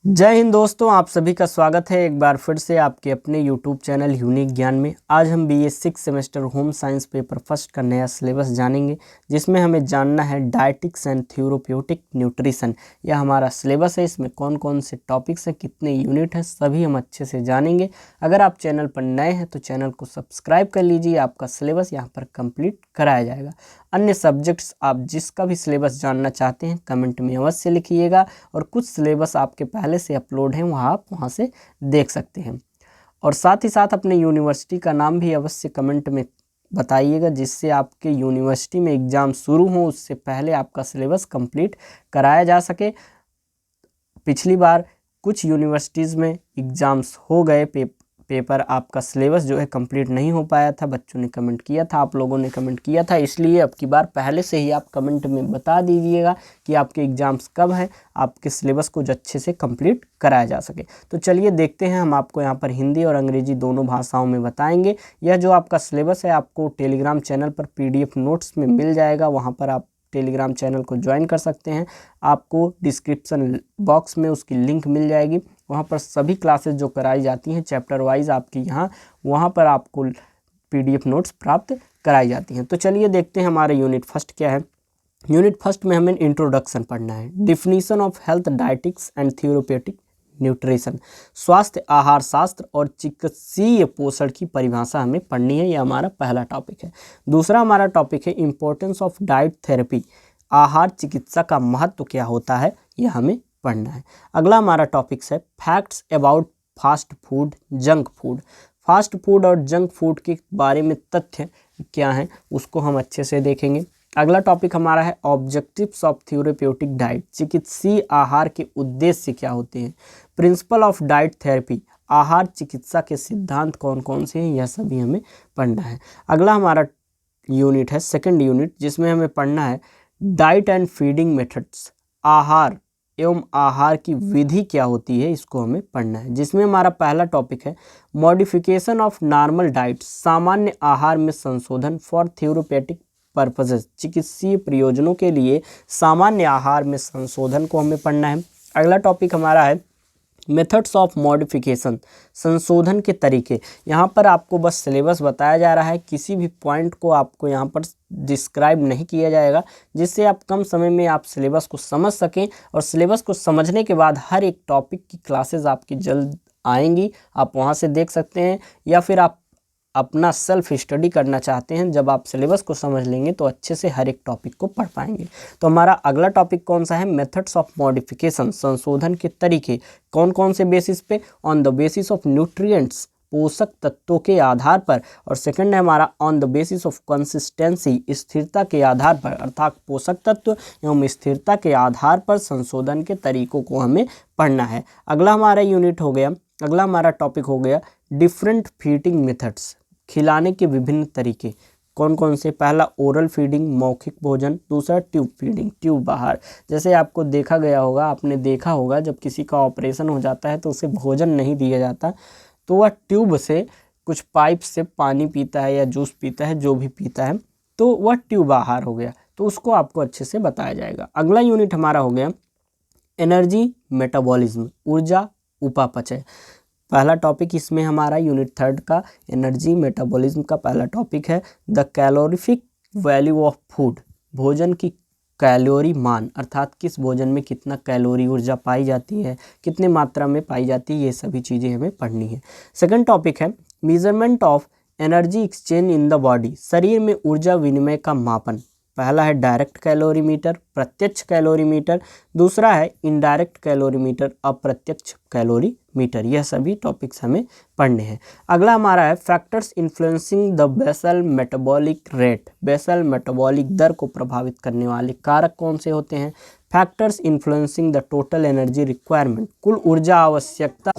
जय हिंद दोस्तों, आप सभी का स्वागत है एक बार फिर से आपके अपने यूट्यूब चैनल यूनिक ज्ञान में। आज हम BA 6 semester home science paper first का नया सिलेबस जानेंगे, जिसमें हमें जानना है डायटिक्स एंड थ्योरेप्यूटिक न्यूट्रिशन। यह हमारा सिलेबस है। इसमें कौन कौन से टॉपिक्स हैं, कितने यूनिट हैं, सभी हम अच्छे से जानेंगे। अगर आप चैनल पर नए हैं तो चैनल को सब्सक्राइब कर लीजिए। आपका सिलेबस यहाँ पर कंप्लीट कराया जाएगा। अन्य सब्जेक्ट्स आप जिसका भी सिलेबस जानना चाहते हैं कमेंट में अवश्य लिखिएगा, और कुछ सिलेबस आपके पहले से अपलोड हैं, वहाँ आप वहाँ से देख सकते हैं। और साथ ही साथ अपने यूनिवर्सिटी का नाम भी अवश्य कमेंट में बताइएगा, जिससे आपके यूनिवर्सिटी में एग्ज़ाम शुरू हो उससे पहले आपका सिलेबस कंप्लीट कराया जा सके। पिछली बार कुछ यूनिवर्सिटीज़ में एग्ज़ाम्स हो गए, पेपर आपका सिलेबस जो है कंप्लीट नहीं हो पाया था। बच्चों ने कमेंट किया था, आप लोगों ने कमेंट किया था, इसलिए अब की बार पहले से ही आप कमेंट में बता दीजिएगा कि आपके एग्ज़ाम्स कब हैं, आपके सिलेबस को जो अच्छे से कंप्लीट कराया जा सके। तो चलिए देखते हैं, हम आपको यहाँ पर हिंदी और अंग्रेजी दोनों भाषाओं में बताएंगे। यह जो आपका सिलेबस है आपको टेलीग्राम चैनल पर PDF नोट्स में मिल जाएगा, वहाँ पर आप टेलीग्राम चैनल को ज्वाइन कर सकते हैं। आपको डिस्क्रिप्शन बॉक्स में उसकी लिंक मिल जाएगी। वहाँ पर सभी क्लासेस जो कराई जाती हैं चैप्टर वाइज आपकी वहाँ पर आपको PDF नोट्स प्राप्त कराई जाती हैं। तो चलिए देखते हैं हमारे यूनिट फर्स्ट क्या है। यूनिट फर्स्ट में हमें इंट्रोडक्शन पढ़ना है। Definition of health, dietetics and therapeutic nutrition. स्वास्थ्य, आहार शास्त्र और चिकित्सीय पोषण की परिभाषा हमें पढ़नी है। यह हमारा पहला टॉपिक है। दूसरा हमारा टॉपिक है इम्पोर्टेंस ऑफ डाइट थेरेपी। आहार चिकित्सा का महत्व क्या होता है, यह हमें पढ़ना है। अगला हमारा टॉपिक्स है facts about fast food, junk food. Fast food और जंक फूड के बारे में तथ्य क्या हैं उसको हम अच्छे से देखेंगे। अगला टॉपिक हमारा है ऑब्जेक्टिव्स ऑफ थ्योरेप्यूटिक डाइट। चिकित्सीय आहार के उद्देश्य क्या होते हैं। Principle of diet therapy. आहार चिकित्सा के सिद्धांत कौन कौन से हैं, यह सभी हमें पढ़ना है। अगला हमारा यूनिट है सेकंड यूनिट, जिसमें हमें पढ़ना है डाइट एंड फीडिंग मेथड्स। आहार एवं आहार की विधि क्या होती है, इसको हमें पढ़ना है। जिसमें हमारा पहला टॉपिक है मॉडिफिकेशन ऑफ नॉर्मल डाइट। सामान्य आहार में संशोधन फॉर थ्योरेप्यूटिक पर्पसेस। चिकित्सीय प्रयोजनों के लिए सामान्य आहार में संशोधन को हमें पढ़ना है। अगला टॉपिक हमारा है मेथड्स ऑफ मॉडिफिकेशन। संशोधन के तरीके। यहाँ पर आपको बस सिलेबस बताया जा रहा है, किसी भी पॉइंट को आपको यहाँ पर डिस्क्राइब नहीं किया जाएगा, जिससे आप कम समय में आप सिलेबस को समझ सकें। और सिलेबस को समझने के बाद हर एक टॉपिक की क्लासेस आपकी जल्द आएंगी, आप वहाँ से देख सकते हैं। या फिर आप अपना सेल्फ स्टडी करना चाहते हैं, जब आप सिलेबस को समझ लेंगे तो अच्छे से हर एक टॉपिक को पढ़ पाएंगे। तो हमारा अगला टॉपिक कौन सा है, मेथड्स ऑफ मॉडिफिकेशन। संशोधन के तरीके कौन कौन से बेसिस पे, on the basis of nutrients, पोषक तत्वों के आधार पर। और सेकंड है हमारा on the basis of consistency, स्थिरता के आधार पर, अर्थात पोषक तत्व एवं स्थिरता के आधार पर संशोधन के तरीकों को हमें पढ़ना है। अगला हमारा यूनिट हो गया, अगला हमारा टॉपिक हो गया डिफरेंट फीडिंग मेथड्स। खिलाने के विभिन्न तरीके कौन कौन से। पहला ओरल फीडिंग, मौखिक भोजन। दूसरा ट्यूब फीडिंग, ट्यूब आहार। जैसे आपको देखा गया होगा, आपने देखा होगा जब किसी का ऑपरेशन हो जाता है तो उसे भोजन नहीं दिया जाता, तो वह ट्यूब से कुछ पाइप से पानी पीता है या जूस पीता है, जो भी पीता है, तो वह ट्यूब आहार हो गया। तो उसको आपको अच्छे से बताया जाएगा। अगला यूनिट हमारा हो गया एनर्जी मेटाबॉलिज्म, ऊर्जा उपापचय। पहला टॉपिक इसमें हमारा यूनिट थर्ड का एनर्जी मेटाबॉलिज्म का पहला टॉपिक है the calorific value of food. भोजन की कैलोरी मान, अर्थात किस भोजन में कितना कैलोरी ऊर्जा पाई जाती है, कितने मात्रा में पाई जाती है, ये सभी चीज़ें हमें पढ़नी है। सेकंड टॉपिक है measurement of energy exchange in the body. शरीर में ऊर्जा विनिमय का मापन। पहला है डायरेक्ट कैलोरीमीटर, प्रत्यक्ष कैलोरीमीटर। दूसरा है इनडायरेक्ट कैलोरीमीटर, अप्रत्यक्ष कैलोरीमीटर। यह सभी टॉपिक्स हमें पढ़ने हैं। अगला हमारा है factors influencing the basal metabolic rate. Basal metabolic दर को प्रभावित करने वाले कारक कौन से होते हैं। Factors influencing the total energy requirement, कुल ऊर्जा आवश्यकता।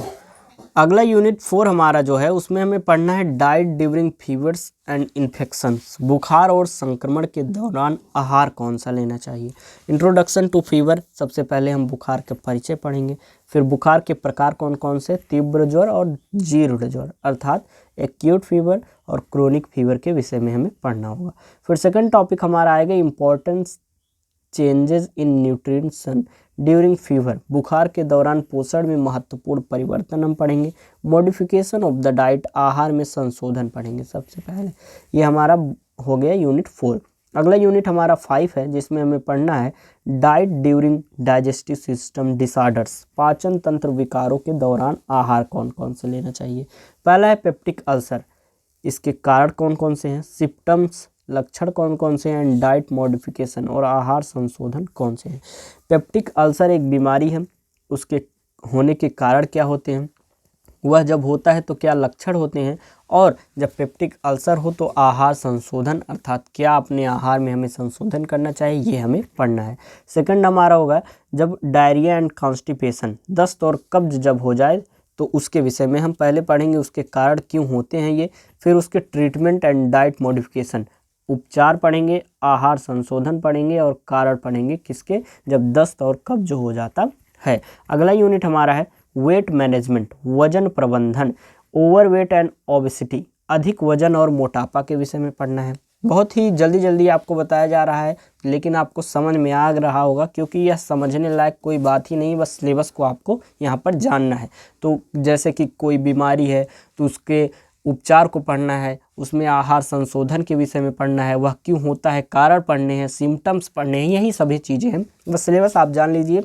अगला यूनिट 4 हमारा जो है उसमें हमें पढ़ना है diet during fevers and infections. बुखार और संक्रमण के दौरान आहार कौन सा लेना चाहिए। इंट्रोडक्शन टू फीवर, सबसे पहले हम बुखार के परिचय पढ़ेंगे। फिर बुखार के प्रकार कौन कौन से, तीव्र ज्वर और जीर्ण ज्वर, अर्थात एक्यूट फीवर और क्रोनिक फीवर के विषय में हमें पढ़ना होगा। फिर सेकंड टॉपिक हमारा आएगा importance changes in nutrition during fever, बुखार के दौरान पोषण में महत्वपूर्ण परिवर्तन हम पढ़ेंगे। मॉडिफिकेशन ऑफ द डाइट, आहार में संशोधन पढ़ेंगे सबसे पहले। ये हमारा हो गया यूनिट 4। अगला यूनिट हमारा 5 है जिसमें हमें पढ़ना है diet during digestive system disorders, पाचन तंत्र विकारों के दौरान आहार कौन कौन से लेना चाहिए। पहला है पेप्टिक अल्सर, इसके कारण कौन कौन से हैं, सिम्टम्स लक्षण कौन कौन से हैं, डाइट मॉडिफिकेशन और आहार संशोधन कौन से हैं। पेप्टिक अल्सर एक बीमारी है, उसके होने के कारण क्या होते हैं, वह जब होता है तो क्या लक्षण होते हैं, और जब पेप्टिक अल्सर हो तो आहार संशोधन अर्थात क्या अपने आहार में हमें संशोधन करना चाहिए, ये हमें पढ़ना है। सेकंड हमारा होगा जब डायरिया एंड कॉन्स्टिपेशन, दस्त और कब्ज जब हो जाए तो उसके विषय में हम पहले पढ़ेंगे, उसके कारण क्यों होते हैं ये, फिर उसके ट्रीटमेंट एंड डाइट मॉडिफिकेशन, उपचार पढ़ेंगे, आहार संशोधन पढ़ेंगे और कारण पढ़ेंगे किसके, जब दस्त और कब्ज हो जाता है। अगला यूनिट हमारा है वेट मैनेजमेंट, वजन प्रबंधन, ओवरवेट एंड ओबेसिटी, अधिक वजन और मोटापा के विषय में पढ़ना है। बहुत ही जल्दी जल्दी आपको बताया जा रहा है लेकिन आपको समझ में आ रहा होगा क्योंकि यह समझने लायक कोई बात ही नहीं, बस सिलेबस को आपको यहाँ पर जानना है। तो जैसे कि कोई बीमारी है तो उसके उपचार को पढ़ना है, उसमें आहार संशोधन के विषय में पढ़ना है, वह क्यों होता है, कारण पढ़ने हैं, सिम्टम्स पढ़ने हैं, यही सभी चीज़ें हैं। बस सिलेबस आप जान लीजिए,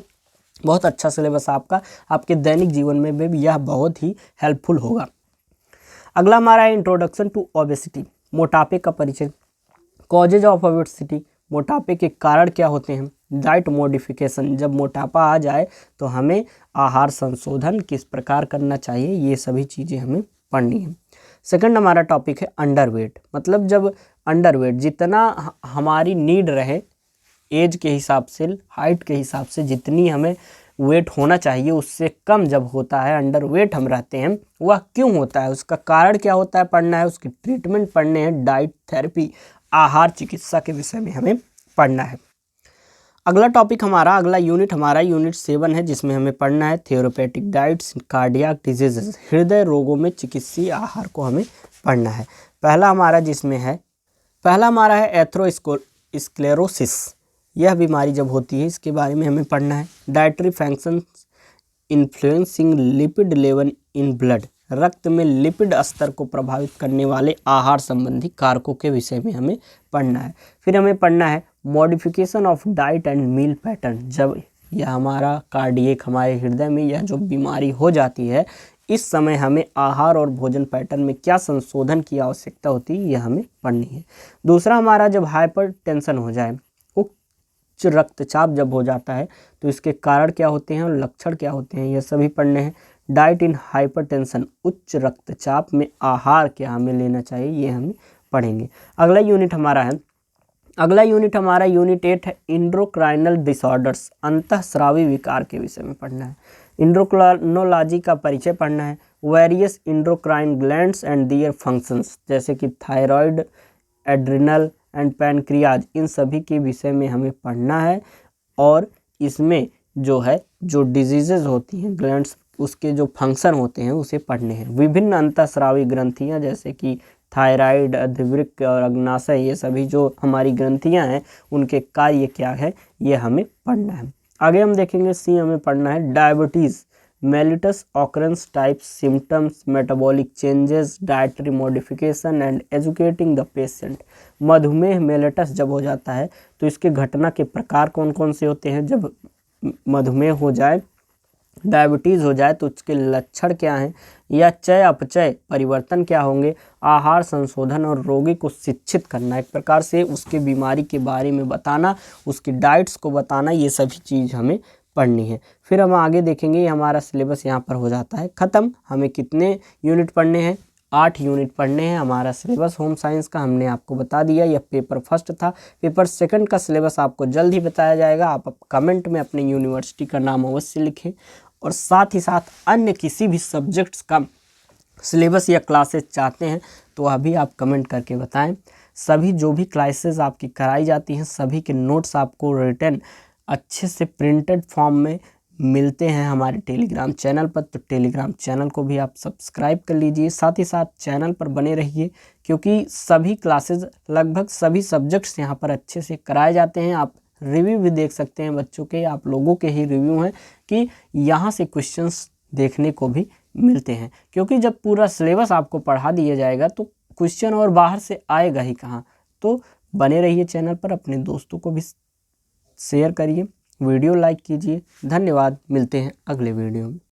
बहुत अच्छा सिलेबस आपका, आपके दैनिक जीवन में भी यह बहुत ही हेल्पफुल होगा। अगला हमारा है इंट्रोडक्शन टू ओबेसिटी, मोटापे का परिचय, कॉजेज ऑफ ओबेसिटी, मोटापे के कारण क्या होते हैं, डाइट मॉडिफिकेशन, जब मोटापा आ जाए तो हमें आहार संशोधन किस प्रकार करना चाहिए, ये सभी चीज़ें हमें पढ़नी है। सेकंड हमारा टॉपिक है अंडरवेट, मतलब जब अंडरवेट, जितना हमारी नीड रहे एज के हिसाब से, हाइट के हिसाब से जितनी हमें वेट होना चाहिए उससे कम जब होता है, अंडरवेट हम रहते हैं, वह क्यों होता है, उसका कारण क्या होता है पढ़ना है, उसकी ट्रीटमेंट पढ़ने हैं, डाइट थेरेपी, आहार चिकित्सा के विषय में हमें पढ़ना है। अगला टॉपिक हमारा, अगला यूनिट हमारा यूनिट 7 है जिसमें हमें पढ़ना है थेरेपेटिक डाइट्स कार्डियक डिजीजेस, हृदय रोगों में चिकित्सीय आहार को हमें पढ़ना है। पहला हमारा है एथेरोस्क्लेरोसिस, यह बीमारी जब होती है इसके बारे में हमें पढ़ना है। Dietary functions influencing lipid level in blood, रक्त में लिपिड स्तर को प्रभावित करने वाले आहार संबंधी कारकों के विषय में हमें पढ़ना है। फिर हमें पढ़ना है modification of diet and meal pattern, जब यह हमारा कार्डियक, हमारे हृदय में यह जो बीमारी हो जाती है इस समय हमें आहार और भोजन पैटर्न में क्या संशोधन की आवश्यकता होती है, यह हमें पढ़नी है। दूसरा हमारा जब हाइपरटेंशन हो जाए, उच्च रक्तचाप जब हो जाता है तो इसके कारण क्या होते हैं और लक्षण क्या होते हैं, यह सभी पढ़ने हैं। डाइट इन हाइपरटेंशन, उच्च रक्तचाप में आहार क्या हमें लेना चाहिए, ये हम पढ़ेंगे। अगला यूनिट हमारा यूनिट 8 है इंडोक्राइनल डिसऑर्डर्स, अंतःस्रावी विकार के विषय में पढ़ना है। इंडोक्राइनोलॉजी का परिचय पढ़ना है। Various endocrine glands and their functions, जैसे कि थायराइड, एड्रिनल एंड पैनक्रियाज, इन सभी के विषय में हमें पढ़ना है। और इसमें जो डिजीजेज होती हैं ग्लैंड्स, उसके जो फंक्शन होते हैं उसे पढ़ने हैं। विभिन्न अंतःस्रावी ग्रंथियां जैसे कि थायराइड, अधिवृक्क और अग्नाशय, ये सभी जो हमारी ग्रंथियां हैं उनके कार्य क्या है ये हमें पढ़ना है। आगे हम देखेंगे हमें पढ़ना है diabetes, mellitus occurrence types, symptoms, metabolic changes, dietary modification and educating the patient. मधुमेह मेलिटस जब हो जाता है तो इसके घटना के प्रकार कौन कौन से होते हैं, जब मधुमेह हो जाए, डायबिटीज़ हो जाए तो उसके लक्षण क्या हैं, या चय अपचय परिवर्तन क्या होंगे, आहार संशोधन और रोगी को शिक्षित करना, एक प्रकार से उसके बीमारी के बारे में बताना, उसकी डाइट्स को बताना, ये सभी चीज़ हमें पढ़नी है। फिर हम आगे देखेंगे, हमारा सिलेबस यहाँ पर हो जाता है ख़त्म। हमें कितने यूनिट पढ़ने हैं, 8 यूनिट पढ़ने हैं। हमारा सिलेबस होम साइंस का हमने आपको बता दिया। यह पेपर फर्स्ट था। पेपर सेकंड का सिलेबस आपको जल्द ही बताया जाएगा। आप कमेंट में अपने यूनिवर्सिटी का नाम अवश्य लिखें और साथ ही साथ अन्य किसी भी सब्जेक्ट्स का सिलेबस या क्लासेस चाहते हैं तो अभी आप कमेंट करके बताएं। सभी जो भी क्लासेस आपकी कराई जाती हैं सभी के नोट्स आपको रिटन अच्छे से प्रिंटेड फॉर्म में मिलते हैं हमारे टेलीग्राम चैनल पर। तो टेलीग्राम चैनल को भी आप सब्सक्राइब कर लीजिए, साथ ही साथ चैनल पर बने रहिए क्योंकि सभी क्लासेस लगभग सभी सब्जेक्ट्स यहाँ पर अच्छे से कराए जाते हैं। आप रिव्यू भी देख सकते हैं बच्चों के, आप लोगों के ही रिव्यू हैं कि यहाँ से क्वेश्चंस देखने को भी मिलते हैं। क्योंकि जब पूरा सिलेबस आपको पढ़ा दिया जाएगा तो क्वेश्चन और बाहर से आएगा ही कहाँ। तो बने रहिए चैनल पर, अपने दोस्तों को भी शेयर करिए, वीडियो लाइक कीजिए। धन्यवाद, मिलते हैं अगले वीडियो में।